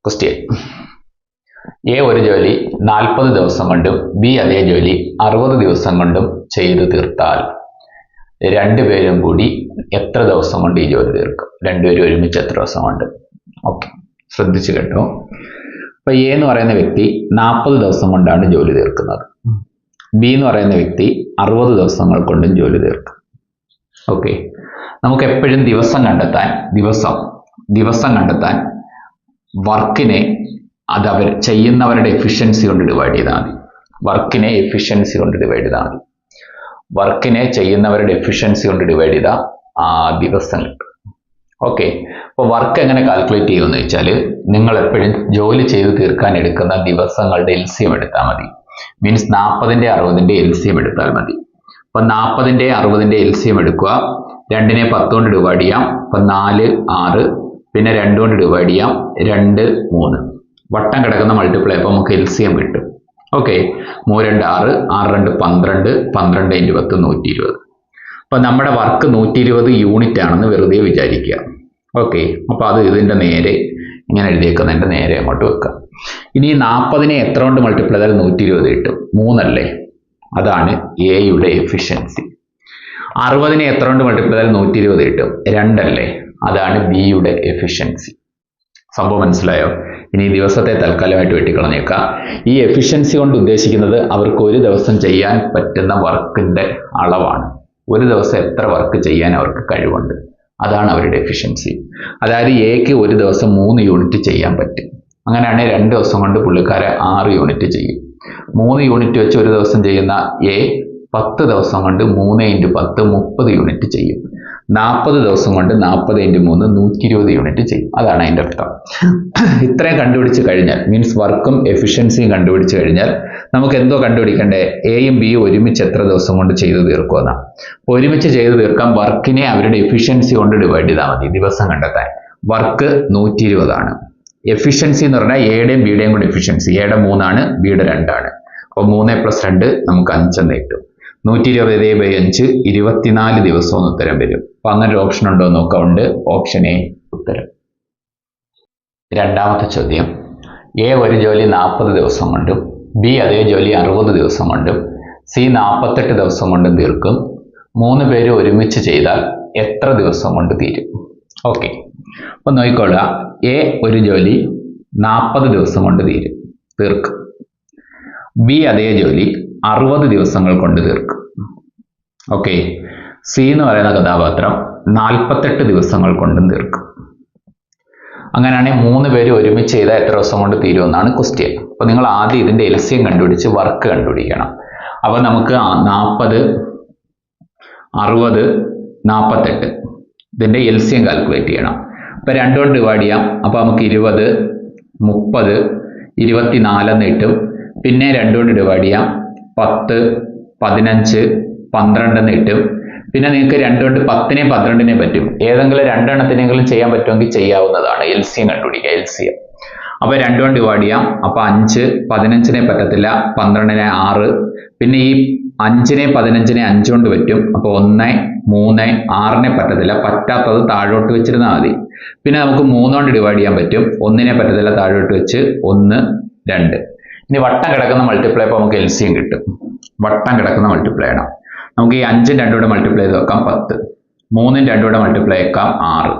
Question. A ഒരു ജോലി 40 ദിവസം കൊണ്ടും ബി അതേ ജോലി 60 ദിവസം കൊണ്ടും ചെയ്തു തീർത്താൽ രണ്ടുപേരും കൂടി എത്ര ദിവസം കൊണ്ട് ഈ ജോലി തീർക്കും? രണ്ടുപേരും ഒരുമിച്ച് എത്ര ദിവസം കൊണ്ട്? ഓക്കെ, ശ്രദ്ധിച്ചു കേട്ടോ. അപ്പൊ എ എന്ന് പറയുന്ന വ്യക്തി 40 ദിവസം കൊണ്ടാണ് ജോലി തീർക്കുന്നത്. ബി എന്ന് പറയുന്ന വ്യക്തി 60 ദിവസങ്ങൾ കൊണ്ടും ജോലി തീർക്കും. ഓക്കെ, നമുക്ക് എപ്പോഴും ദിവസം കണ്ടെത്താൻ വർക്കിനെ അത് അവർ ചെയ്യുന്നവരുടെ എഫിഷ്യൻസി കൊണ്ട് ഡിവൈഡ് ചെയ്താൽ മതി. വർക്കിനെ ചെയ്യുന്നവരുടെ എഫിഷ്യൻസി കൊണ്ട് ഡിവൈഡ് ചെയ്താൽ ദിവസം കിട്ടും. ഓക്കെ, അപ്പോൾ വർക്ക് എങ്ങനെ കാൽക്കുലേറ്റ് ചെയ്യുമെന്ന് വെച്ചാൽ നിങ്ങൾ എപ്പോഴും ജോലി ചെയ്ത് തീർക്കാൻ എടുക്കുന്ന ദിവസങ്ങളുടെ LCM എടുത്താൽ മതി. മീൻസ് 40ന്റെ 60ന്റെ LCM എടുത്താൽ മതി. അപ്പൊ 40ന്റെ 60ന്റെ LCM എടുക്കുക. 2നെ 10 കൊണ്ട് ഡിവൈഡ് ചെയ്യാം. അപ്പൊ 4 6, പിന്നെ 2 കൊണ്ട് ഡിവൈഡ് ചെയ്യാം. 2 3. വട്ടം കിടക്കുന്ന മൾട്ടിപ്ലൈ അപ്പൊ നമുക്ക് LCM കിട്ടും. ഓക്കെ, 3 2 6, 6 2 12, 12 × 10 120. അപ്പൊ നമ്മുടെ വർക്ക് 120 യൂണിറ്റ് ആണെന്ന് വെറുതെ വിചാരിക്കുക. ഓക്കെ, അപ്പൊ അത് ഇതിന്റെ നേരെ ഇങ്ങനെ എഴുതിയേക്കുന്നതിന്റെ നേരെ അങ്ങോട്ട് വെക്കുക. ഇനി 40നെ എത്ര കൊണ്ട് മൾട്ടിപ്ലൈ ചെയ്താൽ 120 കിട്ടും? 3 അല്ലേ? അതാണ് എയുടെ എഫിഷ്യൻസി. 60നെ എത്ര കൊണ്ട് മൾട്ടിപ്ലൈ ചെയ്താൽ 120 കിട്ടും? 2 അല്ലേ? അതാണ് ബിയുടെ എഫിഷ്യൻസി. സംഭവം മനസ്സിലായോ? ഇനി ദിവസത്തെ തൽക്കാലമായിട്ട് വെട്ടിക്കളഞ്ഞേക്കാം. ഈ എഫിഷ്യൻസി കൊണ്ട് ഉദ്ദേശിക്കുന്നത് അവർക്ക് ഒരു ദിവസം ചെയ്യാൻ പറ്റുന്ന വർക്കിന്റെ അളവാണ്. ഒരു ദിവസം എത്ര വർക്ക് ചെയ്യാൻ അവർക്ക് കഴിവുണ്ട്, അതാണ് അവരുടെ എഫിഷ്യൻസി. അതായത് എക്ക് ഒരു ദിവസം 3 യൂണിറ്റ് ചെയ്യാൻ പറ്റും. അങ്ങനെയാണെങ്കിൽ 2 ദിവസം കൊണ്ട് പുള്ളിക്കാരെ 6 യൂണിറ്റ് ചെയ്യും. 3 യൂണിറ്റ് വെച്ച് ഒരു ദിവസം ചെയ്യുന്ന എ 10 ദിവസം കൊണ്ട് 3 × 10 30 യൂണിറ്റ് ചെയ്യും. 40 ദിവസം കൊണ്ട് 40 × 3 120 യൂണിറ്റ് ചെയ്യും. അതാണ് അതിൻ്റെ അർത്ഥം. ഇത്രയും കണ്ടുപിടിച്ച് കഴിഞ്ഞാൽ, മീൻസ് വർക്കും എഫിഷ്യൻസിയും കണ്ടുപിടിച്ച് കഴിഞ്ഞാൽ നമുക്ക് എന്തോ കണ്ടുപിടിക്കണ്ടേ? എയും ബിയും ഒരുമിച്ച് എത്ര ദിവസം കൊണ്ട് ചെയ്തു തീർക്കുമെന്നാണ്. ഒരുമിച്ച് ചെയ്തു തീർക്കാൻ വർക്കിനെ അവരുടെ എഫിഷ്യൻസി കൊണ്ട് ഡിവൈഡ് ചെയ്താൽ മതി ദിവസം കണ്ടെത്താൻ. വർക്ക് 120 ആണ്. എഫിഷ്യൻസി എന്ന് പറഞ്ഞാൽ എയുടെയും ബിയുടെയും കൂടി എഫിഷ്യൻസി. എയുടെ 3 ആണ്, ബിയുടെ 2 ആണ്. അപ്പോൾ 3 + 2 നമുക്ക് 5 എന്ന് കിട്ടും. 120/5 24 ദിവസം ഉത്തരം വരും. അപ്പൊ അങ്ങനെ ഒരു ഓപ്ഷൻ ഉണ്ടോ എന്ന് നോക്കാം. ഉണ്ട്. ഓപ്ഷൻ എ ഉത്തരം. രണ്ടാമത്തെ ചോദ്യം. എ ഒരു ജോലി 40 ദിവസം കൊണ്ടും ബി അതേ ജോലി 60 ദിവസം കൊണ്ടും സി 48 ദിവസം കൊണ്ടും തീർക്കും. 3 പേര് ഒരുമിച്ച് ചെയ്താൽ എത്ര ദിവസം കൊണ്ട് തീരും? ഓക്കെ, അപ്പൊ നോക്കിക്കൊള്ളുക. എ ഒരു ജോലി 40 ദിവസം കൊണ്ട് തീർക്കും. ബി അതേ ജോലി 60 ദിവസങ്ങൾ കൊണ്ട് തീർക്കും. ഓക്കെ, സി എന്ന് പറയുന്ന കഥാപാത്രം 48 ദിവസങ്ങൾ കൊണ്ടും തീർക്കും. അങ്ങനെയാണെങ്കിൽ 3 പേര് ഒരുമിച്ച് ചെയ്താൽ എത്ര ദിവസം കൊണ്ട് തീരുമെന്നാണ് ക്വസ്റ്റ്യൻ. അപ്പൊ നിങ്ങൾ ആദ്യം ഇതിന്റെ LCM കണ്ടുപിടിച്ച് വർക്ക് കണ്ടുപിടിക്കണം. അപ്പൊ നമുക്ക് 40 60 48 ഇതിന്റെ LCM കാൽക്കുലേറ്റ് ചെയ്യണം. അപ്പൊ 2 കൊണ്ട് ഡിവൈഡ് ചെയ്യാം. അപ്പൊ നമുക്ക് 20 30 24 എന്ന് കിട്ടും. പിന്നെ 2 കൊണ്ട് ഡിവൈഡ് ചെയ്യാം. 10 15 12 എന്ന് കിട്ടും. പിന്നെ നിങ്ങൾക്ക് 2 കൊണ്ട് 10നെ 12നെ പറ്റും. ഏതെങ്കിലും 2 എണ്ണത്തിനെങ്കിലും ചെയ്യാൻ പറ്റുമെങ്കിൽ ചെയ്യാവുന്നതാണ്. LCM കണ്ടുപിടിക്കുക. LCM. അപ്പൊ 2 കൊണ്ട് ഡിവൈഡ് ചെയ്യാം. അപ്പൊ 5 15നെ പറ്റത്തില്ല. 12നെ 6. പിന്നെ ഈ 5നെ 15നെ 5 കൊണ്ട് പറ്റും. അപ്പൊ 1 3 6നെ പറ്റത്തില്ല. പറ്റാത്തത് താഴോട്ട് വെച്ചിരുന്നാൽ മതി. പിന്നെ നമുക്ക് 3 കൊണ്ട് ഡിവൈഡ് ചെയ്യാൻ പറ്റും. 1നെ പറ്റത്തില്ല. താഴോട്ട് വെച്ച് 1 2. ഇനി വട്ടം കിടക്കുന്ന മൾട്ടിപ്ലൈ അപ്പോൾ നമുക്ക് LCM കിട്ടും. വട്ടം കിടക്കുന്ന മൾട്ടിപ്ലൈ ആണ്. നമുക്ക് ഈ 5ഉം 2ഉം കൂടെ മൾട്ടിപ്ലൈ ചെയ്ത് വെക്കാം 10. 3ഉം 2ഉം കൂടെ മൾട്ടിപ്ലൈ വെക്കാം 6.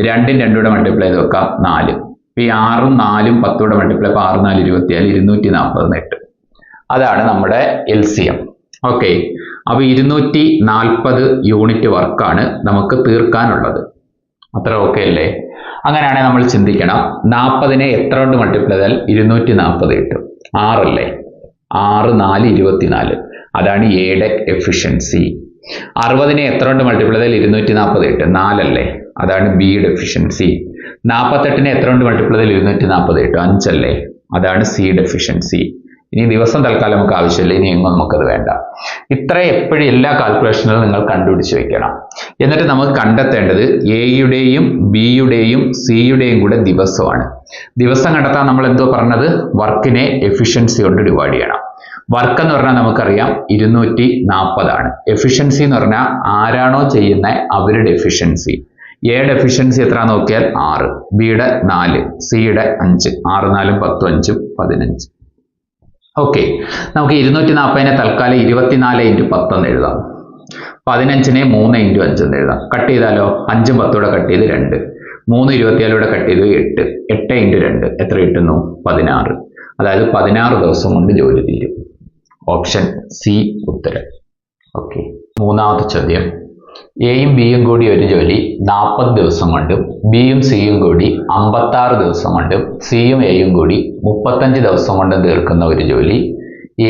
2ഉം 2ഉം കൂടെ മൾട്ടിപ്ലൈ ചെയ്ത് വെക്കാം 4. ഈ 6ഉം 4ഉം 10ഉം കൂടെ മൾട്ടിപ്ലൈ 6 4 24 240 കിട്ടും. അതാണ് നമ്മുടെ LCM. ഓക്കെ, അപ്പൊ 240 യൂണിറ്റ് വർക്കാണ് നമുക്ക് തീർക്കാനുള്ളത്. അത്ര ഓക്കെ അല്ലേ? അങ്ങനെയാണെങ്കിൽ നമ്മൾ ചിന്തിക്കണം, 40നെ എത്ര കൊണ്ട് മൾട്ടിപ്ലൈ ചെയ്താൽ 240 കിട്ടും? 6 അല്ലേ? 6 4 24. അതാണ് എയുടെ എഫിഷ്യൻസി. 60നെ എത്ര കൊണ്ട് മൾട്ടിപ്ലൈ ചെയ്താൽ 240 കിട്ടും? 4 അല്ലേ? അതാണ് ബിയുടെ എഫിഷ്യൻസി. 48നെ എത്ര കൊണ്ട് മൾട്ടിപ്ലൈ ചെയ്താൽ 240 കിട്ടും? 5 അല്ലേ? അതാണ് സിയുടെ എഫിഷ്യൻസി. ഇനി ദിവസം തൽക്കാലം നമുക്ക് ആവശ്യമില്ല. ഇനി എങ്ങും നമുക്കത് വേണ്ട. ഇത്ര എപ്പോഴും എല്ലാ കാൽക്കുലേഷനുകളും നിങ്ങൾ കണ്ടുപിടിച്ച് വെക്കണം. എന്നിട്ട് നമുക്ക് കണ്ടെത്തേണ്ടത് എയുടെയും ബിയുടെയും സിയുടെയും കൂടെ ദിവസമാണ്. ദിവസം കണ്ടെത്താൻ നമ്മൾ എന്തോ പറഞ്ഞത്? വർക്കിനെ എഫിഷ്യൻസി കൊണ്ട് ഡിവൈഡ് ചെയ്യണം. വർക്ക് എന്ന് പറഞ്ഞാൽ നമുക്കറിയാം 240 ആണ്. എഫിഷ്യൻസി എന്ന് പറഞ്ഞാൽ ആരാണോ ചെയ്യുന്ന അവരുടെ എഫിഷ്യൻസി. എയുടെ എഫിഷ്യൻസി എത്ര നോക്കിയാൽ 6, ബിയുടെ 4, സിയുടെ 5. 6 4 10 5 15. ഓക്കെ, നമുക്ക് 240 തൽക്കാലം 24 × 10 എന്ന് എഴുതാം. 15 3 × 5 എന്ന് എഴുതാം. കട്ട് ചെയ്താലോ 5 10 കൂടെ കട്ട് ചെയ്ത് 2, 3 24 കൂടെ കട്ട് ചെയ്ത് 8, 8 × 2 എത്ര കിട്ടുന്നു 16. അതായത് 16 ദിവസം കൊണ്ട് ജോലി തീരും. ഓപ്ഷൻ സി ഉത്തരം. ഓക്കെ, മൂന്നാമത്തെ ചോദ്യം. എയും ബിയും കൂടി ഒരു ജോലി 40 ദിവസം കൊണ്ടും ബിയും സിയും കൂടി 56 ദിവസം കൊണ്ടും സിയും എയും കൂടി 35 ദിവസം കൊണ്ടും തീർക്കുന്ന ഒരു ജോലി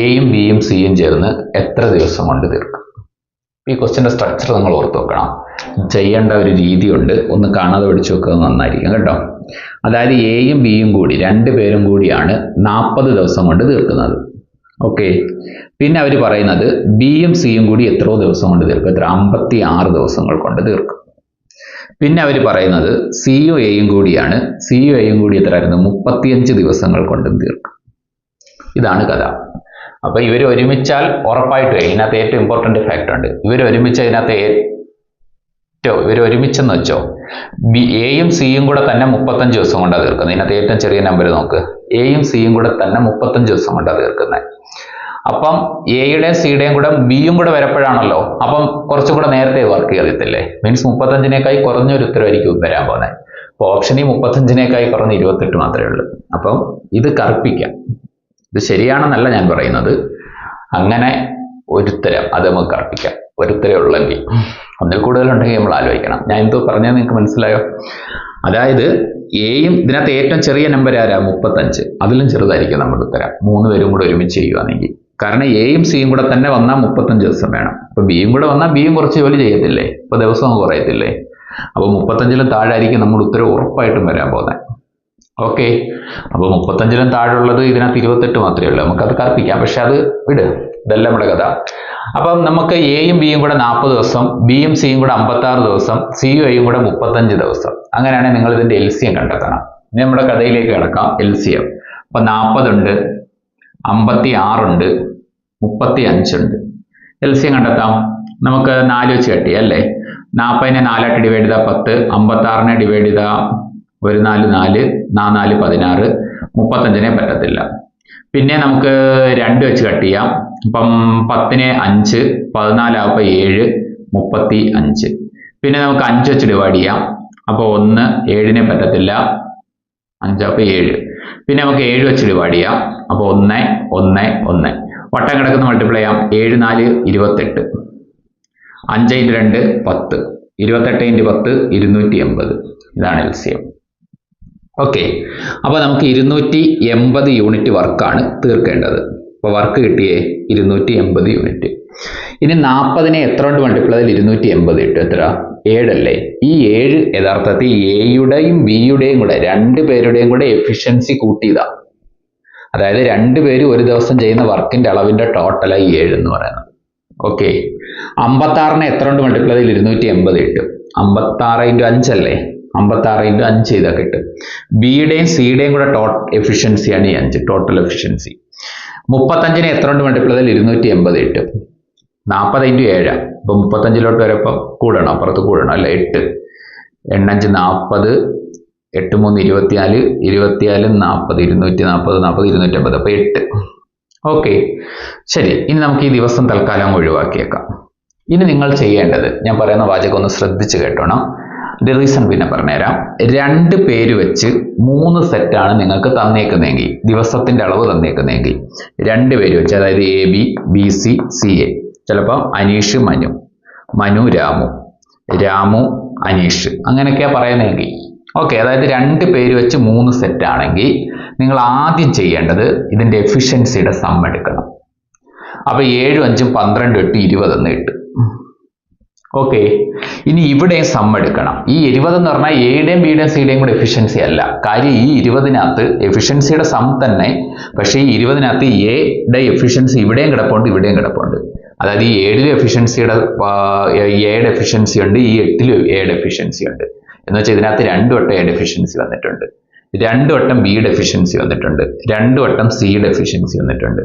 എയും ബിയും സിയും ചേർന്ന് എത്ര ദിവസം കൊണ്ട് തീർക്കും? ഈ ക്വസ്റ്റ്യൻ്റെ സ്ട്രക്ചർ നിങ്ങൾ ഓർത്ത് വെക്കണം. ചെയ്യേണ്ട ഒരു രീതിയുണ്ട്, ഒന്ന് കാണാതെ പഠിച്ചു വെക്കുന്നത് നന്നായിരിക്കും കേട്ടോ. അതായത് എയും ബിയും കൂടി 2 പേരും കൂടിയാണ് 40 ദിവസം കൊണ്ട് തീർക്കുന്നത്. ഓക്കെ, പിന്നെ അവർ പറയുന്നത് ബിയും സിയും കൂടി എത്രയോ ദിവസം കൊണ്ട് തീർക്കും? എത്ര? 56 ദിവസങ്ങൾ കൊണ്ട് തീർക്കും. പിന്നെ അവർ പറയുന്നത് സിയും എയും കൂടിയാണ്. സിയും എയും കൂടി എത്രയായിരുന്നു? 35 ദിവസങ്ങൾ കൊണ്ടും തീർക്കും. ഇതാണ് കഥ. അപ്പൊ ഇവർ ഒരുമിച്ചാൽ ഉറപ്പായിട്ടും ഇതിനകത്ത് ഏറ്റവും ഇമ്പോർട്ടന്റ് ഫാക്ടർ ഉണ്ട്. ഇവർ ഒരുമിച്ചെന്ന് വെച്ചോ എയും സിയും കൂടെ തന്നെ 35 ദിവസം കൊണ്ടാണ് തീർക്കുന്നത്. ഇതിനകത്ത് ഏറ്റവും ചെറിയ നമ്പർ നോക്ക്. എയും സിയും കൂടെ തന്നെ 35 ദിവസം കൊണ്ടാണ് തീർക്കുന്നത്. അപ്പം എയുടെയും സിയുടെയും കൂടെ ബിയും കൂടെ വരപ്പോഴാണല്ലോ, അപ്പം കുറച്ചും കൂടെ നേരത്തെ വർക്ക് ചെയ്തിട്ടില്ലേ? മീൻസ് 35-നേക്കായി കുറഞ്ഞൊരു ഉത്തരവായിരിക്കും വരാൻ പോകുന്നത്. അപ്പൊ ഓപ്ഷനിൽ 35-നേക്കായി കുറഞ്ഞ 28 മാത്രമേ ഉള്ളൂ. അപ്പം ഇത് കറുപ്പിക്കാം. ഇത് ശരിയാണെന്നല്ല ഞാൻ പറയുന്നത്, അങ്ങനെ ഒരുത്തരം അത് നമുക്ക് കറുപ്പിക്കാം. ഒരുത്തരേ ഉള്ളെങ്കിൽ, ഒന്നിൽ കൂടുതലുണ്ടെങ്കിൽ നമ്മൾ ആലോചിക്കണം. ഞാൻ എന്തോ പറഞ്ഞാൽ നിങ്ങൾക്ക് മനസ്സിലായോ? അതായത് എയും ഇതിനകത്ത് ഏറ്റവും ചെറിയ നമ്പർ ആരാ? 35. അതിലും ചെറുതായിരിക്കും നമ്മുടെ ഉത്തരം 3 പേരും കൂടെ ഒരുമിച്ച് ചെയ്യുകയാണെങ്കിൽ. കാരണം എയും സിയും കൂടെ തന്നെ വന്നാൽ 35 ദിവസം വേണം. അപ്പൊ ബിയും കൂടെ വന്നാൽ ബിയും കുറച്ച് ജോലി ചെയ്യത്തില്ലേ? അപ്പൊ ദിവസം കുറയത്തില്ലേ? അപ്പൊ 35-ലും താഴെ ആയിരിക്കും നമ്മുടെ ഉത്തരം ഉറപ്പായിട്ടും വരാൻ പോകുന്നത്. ഓക്കെ, അപ്പൊ 35-ലും താഴെയുള്ളത് ഇതിനകത്ത് 28 മാത്രമേ ഉള്ളൂ. നമുക്കത് കറുപ്പിക്കാം, പക്ഷെ അത് വിട്, ഇതല്ല നമ്മുടെ കഥ. അപ്പം നമുക്ക് എയും ബിയും കൂടെ 40 ദിവസം, ബിയും സിയും കൂടെ 56 ദിവസം, സിയും എയും കൂടെ 35 ദിവസം. അങ്ങനെയാണെങ്കിൽ നിങ്ങൾ ഇതിന്റെ LCM കണ്ടെത്തണം. ഇനി നമ്മുടെ കഥയിലേക്ക് കിടക്കാം. LCM. അപ്പൊ 40 ഉണ്ട്, 56 ഉണ്ട്, 35 ഉണ്ട്. LCM കണ്ടെത്താം. നമുക്ക് 4 വെച്ച് കട്ടി അല്ലേ? 40-നെ 4 ഡിവൈഡ് ചെയ്താൽ 10, 56-നെ ഡിവൈഡ് ചെയ്താൽ 1 4 4, 4 16, 35-നെ പറ്റത്തില്ല. പിന്നെ നമുക്ക് 2 വെച്ച് കട്ട് ചെയ്യാം. അപ്പം 10-നെ 5, 14 ആവുമ്പോൾ 7, 35. പിന്നെ നമുക്ക് 5 വെച്ച് ഡിവൈഡ് ചെയ്യാം. അപ്പോൾ 1, 7-നെ പറ്റത്തില്ല, 5 ആവുമ്പോൾ 7. പിന്നെ നമുക്ക് 7 വെച്ച് ഡിവൈഡ് ചെയ്യാം. അപ്പോൾ 1 1 1. വട്ടം കിടക്കുന്ന മൾട്ടിപ്ലൈ ചെയ്യാം. 7 4 28, 5 × 2 10, 28 × 10 280. ഇതാണ് LCM. ഓക്കെ, അപ്പൊ നമുക്ക് 280 യൂണിറ്റ് വർക്കാണ് തീർക്കേണ്ടത്. അപ്പൊ വർക്ക് കിട്ടിയേ 280 യൂണിറ്റ്. ഇനി 40-നെ എത്ര കൊണ്ട് മൾട്ടിപ്ലൈ ചെയ്താൽ 280 കിട്ടും? എത്ര? 7 അല്ലേ? ഈ 7 യഥാർത്ഥത്തിൽ എയുടെയും ബിയുടെയും കൂടെ 2 പേരുടെയും കൂടെ എഫിഷ്യൻസി കൂട്ടിയതാ. അതായത് 2 പേര് ഒരു ദിവസം ചെയ്യുന്ന വർക്കിന്റെ അളവിന്റെ ടോട്ടലായി 7 എന്ന് പറയുന്നത്. ഓക്കെ, 56-നെ എത്ര കൊണ്ട് മൾട്ടിപ്ലൈ ചെയ്താൽ 280 കിട്ടും? 56 × 5 അല്ലേ? 56 × 5 ചെയ്താൽ കിട്ടും. ബിയുടെയും സിയുടെയും കൂടെ എഫിഷ്യൻസിയാണ് ഈ 5, ടോട്ടൽ എഫിഷ്യൻസി. 35-നെ എത്ര കൊണ്ട് മൾട്ടിപ്ലൈ ചെയ്താൽ 280 കിട്ടും? 40 × 7. അപ്പൊ 35-ലോട്ട് വരപ്പം കൂടണം, അപ്പുറത്ത് കൂടണം അല്ലെ? 8 8 5 40, 8 3 24, 24 40, 240 40 250. അപ്പൊ 8. ഓക്കെ, ശരി. ഇനി നമുക്ക് ഈ ദിവസം തൽക്കാലം ഒഴിവാക്കിയേക്കാം. ഇനി നിങ്ങൾ ചെയ്യേണ്ടത്, ഞാൻ പറയുന്ന വാചകം ഒന്ന് ശ്രദ്ധിച്ച് കേട്ടോണം. ഇതിന്റെ റീസൺ പിന്നെ പറഞ്ഞുതരാം. 2 പേര് വെച്ച് 3 സെറ്റാണ് നിങ്ങൾക്ക് തന്നേക്കുന്നതെങ്കിൽ, ദിവസത്തിന്റെ അളവ് തന്നേക്കുന്നതെങ്കിൽ 2 പേര് വെച്ച്, അതായത് AB BC CA, ചിലപ്പോൾ അനീഷ് മനു, മനു രാമു, രാമു അനീഷ്, അങ്ങനെയൊക്കെയാ പറയുന്നതെങ്കിൽ ഓക്കെ. അതായത് 2 പേര് വെച്ച് 3 സെറ്റ് ആണെങ്കിൽ നിങ്ങൾ ആദ്യം ചെയ്യേണ്ടത് ഇതിന്റെ എഫിഷ്യൻസിയുടെ സം എടുക്കണം. അപ്പൊ 7 5 12 8 20 എന്ന് കിട്ടും. ഓക്കെ, ഇനി ഇവിടെ സം എടുക്കണം. ഈ 20 എന്ന് പറഞ്ഞാൽ എയുടെയും ബിയുടെയും സിയുടെയും കൂടെ എഫിഷ്യൻസി അല്ല. കാര്യം ഈ 20-നകത്ത് എഫിഷ്യൻസിയുടെ സം തന്നെ, പക്ഷേ ഈ 20-നകത്ത് എയുടെ എഫിഷ്യൻസി ഇവിടെയും കിടപ്പുണ്ട്, ഇവിടെയും കിടപ്പുണ്ട്. അതായത് ഈ 7-ലും എഫിഷ്യൻസിയുടെ എയുടെ എഫിഷ്യൻസി ഉണ്ട്, ഈ 8-ലും എയുടെ എഫിഷ്യൻസി ഉണ്ട്. എന്ന് വെച്ചാൽ ഇതിനകത്ത് 2 വട്ടം എയുടെ എഫിഷ്യൻസി വന്നിട്ടുണ്ട്, 2 വട്ടം ബിയുടെ എഫിഷ്യൻസി വന്നിട്ടുണ്ട്, 2 വട്ടം സിയുടെ എഫിഷ്യൻസി വന്നിട്ടുണ്ട്.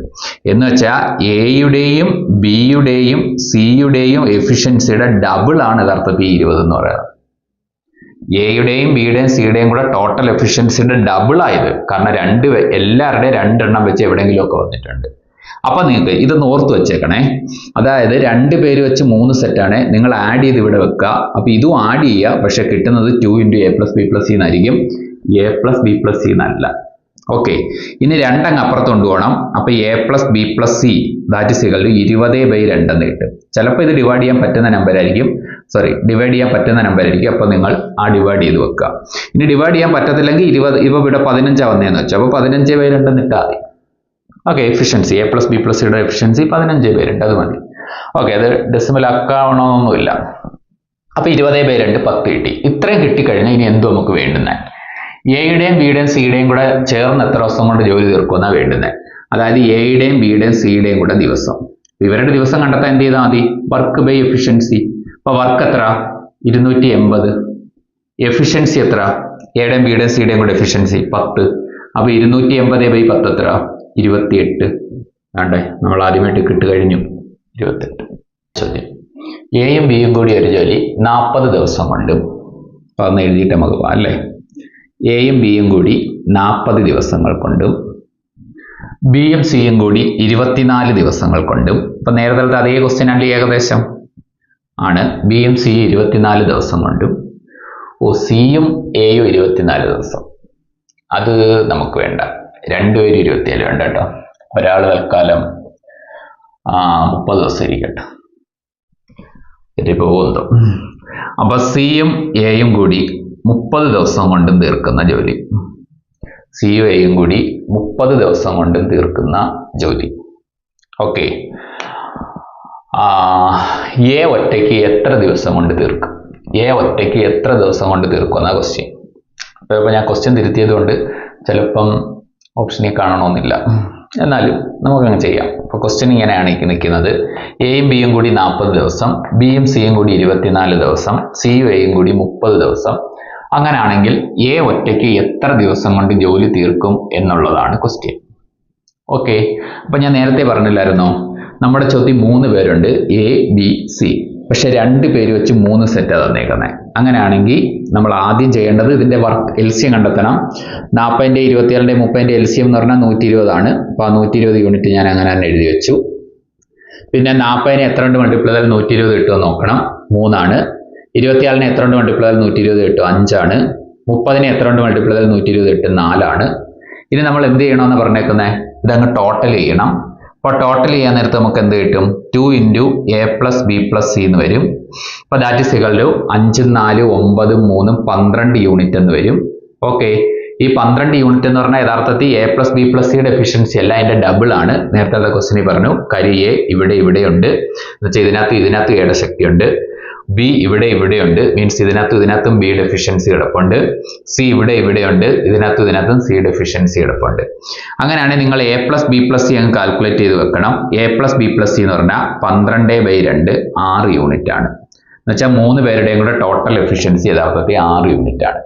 എന്ന് വെച്ചാൽ എയുടെയും ബിയുടെയും സിയുടെയും എഫിഷ്യൻസിയുടെ ഡബിൾ ആണ് യഥാർത്ഥത്തിൽ 20 എന്ന് പറയുന്നത്. എയുടെയും ബിയുടെയും സിയുടെയും കൂടെ ടോട്ടൽ എഫിഷ്യൻസിയുടെ ഡബിൾ ആയത്. കാരണം എല്ലാവരുടെയും രണ്ടെണ്ണം വെച്ച് എവിടെയെങ്കിലും ഒക്കെ വന്നിട്ടുണ്ട്. അപ്പൊ നിങ്ങൾക്ക് ഇതൊന്ന് ഓർത്ത് വെച്ചേക്കണേ. അതായത് 2 പേര് വെച്ച് 3 സെറ്റാണ്. നിങ്ങൾ ആഡ് ചെയ്ത് ഇവിടെ വെക്കുക. അപ്പൊ ഇതും ആഡ് ചെയ്യുക. പക്ഷെ കിട്ടുന്നത് 2 × a + b + c എന്നായിരിക്കും. a + b + c എന്നല്ല. ഓക്കെ, ഇനി 2 അങ്ങ് അപ്പുറത്ത് കൊണ്ടുപോകണം. അപ്പൊ a + b + c that is equal to 20/2 എന്ന് കിട്ടും. ചിലപ്പോൾ ഇത് ഡിവൈഡ് ചെയ്യാൻ പറ്റുന്ന നമ്പർ ആയിരിക്കും. അപ്പൊ നിങ്ങൾ ആ ഡിവൈഡ് ചെയ്ത് വെക്കുക. ഇനി ഡിവൈഡ് ചെയ്യാൻ പറ്റത്തില്ലെങ്കിൽ 20 ഇവിടെ 15 വന്നേന്ന് വെച്ചാൽ അപ്പൊ 15/2 എന്ന് ഇട്ടാൽ മതി. Okay, efficiency a + b + c യുടെ എഫിഷ്യൻസി 15/2 അത് മതി. ഓക്കെ, അത് ഡെസിമൽ ആക്കണമെന്നൊന്നുമില്ല. അപ്പൊ 20/2 10 കിട്ടി. ഇത്രയും കിട്ടിക്കഴിഞ്ഞാൽ ഇനി എന്തോ നമുക്ക് വേണ്ടുന്നത്? എയുടെയും ബിയുടെയും സിയുടെയും കൂടെ ചേർന്ന് എത്ര ദിവസം കൊണ്ട് ജോലി തീർക്കുമെന്നാണ് വേണ്ടുന്നത്. അതായത് എയുടെയും ബിയുടെയും സിയുടെയും കൂടെ ദിവസം. ഇവരുടെ ദിവസം കണ്ടെത്താൻ എന്ത് ചെയ്താൽ മതി? Work by efficiency. അപ്പൊ വർക്ക് എത്ര? 280. എഫിഷ്യൻസി എത്ര? എയുടെയും ബിയുടെയും സിയുടെയും കൂടെ എഫിഷ്യൻസി 10. അപ്പൊ 280/10 എത്ര? 28. വേണ്ടേ, നമ്മൾ ആദ്യമായിട്ട് കിട്ടുകഴിഞ്ഞു 28. ചോദ്യം, എയും ബിയും കൂടി ഒരു ജോലി 40 ദിവസം കൊണ്ടും, അന്ന് എഴുതിയിട്ട് നമുക്ക് പോവാം അല്ലേ. എയും ബിയും കൂടി 40 ദിവസങ്ങൾ കൊണ്ടും ബിയും സിയും കൂടി 24 ദിവസങ്ങൾ കൊണ്ടും. ഇപ്പൊ നേരത്തെ അതേ ക്വസ്റ്റ്യൻ ആണ് ഏകദേശം ആണ്. ബിയും സിയും 24 ദിവസം കൊണ്ടും സിയും എയും 24 ദിവസം. അത് നമുക്ക് വേണ്ട. 2 പേരും 27 വേണ്ട കേട്ടോ. ഒരാൾ തൽക്കാലം 30 ദിവസം ഇരിക്കട്ടെ. പോകുന്നു. അപ്പൊ സിയും എയും കൂടി 30 ദിവസം കൊണ്ടും തീർക്കുന്ന ജോലി. സിയും എയും കൂടി 30 ദിവസം കൊണ്ടും തീർക്കുന്ന ജോലി. ഓക്കെ, എ ഒറ്റയ്ക്ക് എത്ര ദിവസം കൊണ്ട് തീർക്കും? എ ഒറ്റയ്ക്ക് എത്ര ദിവസം കൊണ്ട് തീർക്കും എന്നാ ക്വസ്റ്റ്യൻ. അപ്പോൾ ഞാൻ ക്വസ്റ്റ്യൻ തിരുത്തിയത് കൊണ്ട് ചിലപ്പം ഓപ്ഷനിൽ കാണണമെന്നില്ല. എന്നാലും നമുക്കങ്ങ് ചെയ്യാം. അപ്പോൾ ക്വസ്റ്റ്യൻ ഇങ്ങനെയാണ് നിൽക്കുന്നത്. എയും ബിയും കൂടി 40 ദിവസം, ബിയും സിയും കൂടി 24 ദിവസം, സിയും എയും കൂടി 30 ദിവസം. അങ്ങനെയാണെങ്കിൽ എ ഒറ്റയ്ക്ക് എത്ര ദിവസം കൊണ്ട് ജോലി തീർക്കും എന്നുള്ളതാണ് ക്വസ്റ്റ്യൻ. ഓക്കെ, അപ്പൊ ഞാൻ നേരത്തെ പറഞ്ഞില്ലായിരുന്നോ, നമ്മുടെ ചോദ്യം 3 പേരുണ്ട്, എ ബി സി. പക്ഷെ 2 പേര് വെച്ച് 3 സെറ്റാണ് തന്നേക്കുന്നത്. അങ്ങനെയാണെങ്കിൽ നമ്മൾ ആദ്യം ചെയ്യേണ്ടത് ഇതിന്റെ വർക്ക് LCM കണ്ടെത്തണം. 40, 27, 30 LCM എന്ന് പറഞ്ഞാൽ 120 ആണ്. അപ്പൊ ആ 120 യൂണിറ്റ് ഞാൻ അങ്ങനെ തന്നെ എഴുതി വെച്ചു. പിന്നെ 40 എത്ര കൊണ്ട് മൾട്ടിപ്ലൈ ചെയ്താൽ 120 കിട്ടുമെന്ന് നോക്കണം. 3 ആണ്. 24 എത്ര കൊണ്ട് മൾട്ടിപ്ലൈ ചെയ്താൽ 120 കിട്ടും? 5 ആണ്. 30 എത്ര കൊണ്ട് മൾട്ടിപ്ലൈ ചെയ്താൽ 120 കിട്ടും? 4 ആണ്. ഇനി നമ്മൾ എന്ത് ചെയ്യണമെന്ന് പറഞ്ഞേക്കുന്നത്? ഇതങ്ങ് ടോട്ടൽ ചെയ്യണം. അപ്പോൾ ടോട്ടൽ ചെയ്യാൻ നേരത്ത് നമുക്ക് എന്ത് കിട്ടും? 2 × a + b + c എന്ന് വരും. അപ്പോൾ that is equal to 5, 4, 9, 3, 12 unit എന്ന് വരും. ഓക്കെ, ഈ 12 യൂണിറ്റ് എന്ന് പറഞ്ഞാൽ യഥാർത്ഥത്തിൽ a + b + c യുടെ എഫിഷ്യൻസി അല്ല, അതിന്റെ ഡബിൾ ആണ്. നേരത്തെ ക്വസ്റ്റിനിൽ പറഞ്ഞു കരി എ ഇവിടെയുണ്ട് എന്ന് വെച്ചാൽ ഇതിനകത്ത് എയുടെ ശക്തിയുണ്ട്. ബി ഇവിടെയുണ്ട്, മീൻസ് ഇതിനകത്തും ബിയുടെ എഫിഷ്യൻസി കിടപ്പുണ്ട്. സി ഇവിടെയുണ്ട്, ഇതിനകത്തും സിയുടെ എഫിഷ്യൻസി കിടപ്പുണ്ട്. അങ്ങനെയാണെങ്കിൽ നിങ്ങൾ a + b + c അങ്ങ് കാൽക്കുലേറ്റ് ചെയ്ത് വെക്കണം. a + b + c എന്ന് പറഞ്ഞാൽ 12/2 6 യൂണിറ്റ് ആണ്. എന്നുവെച്ചാൽ 3 പേരുടെയും കൂടെ ടോട്ടൽ എഫിഷ്യൻസി യഥാർത്ഥത്തിൽ 6 യൂണിറ്റ് ആണ്.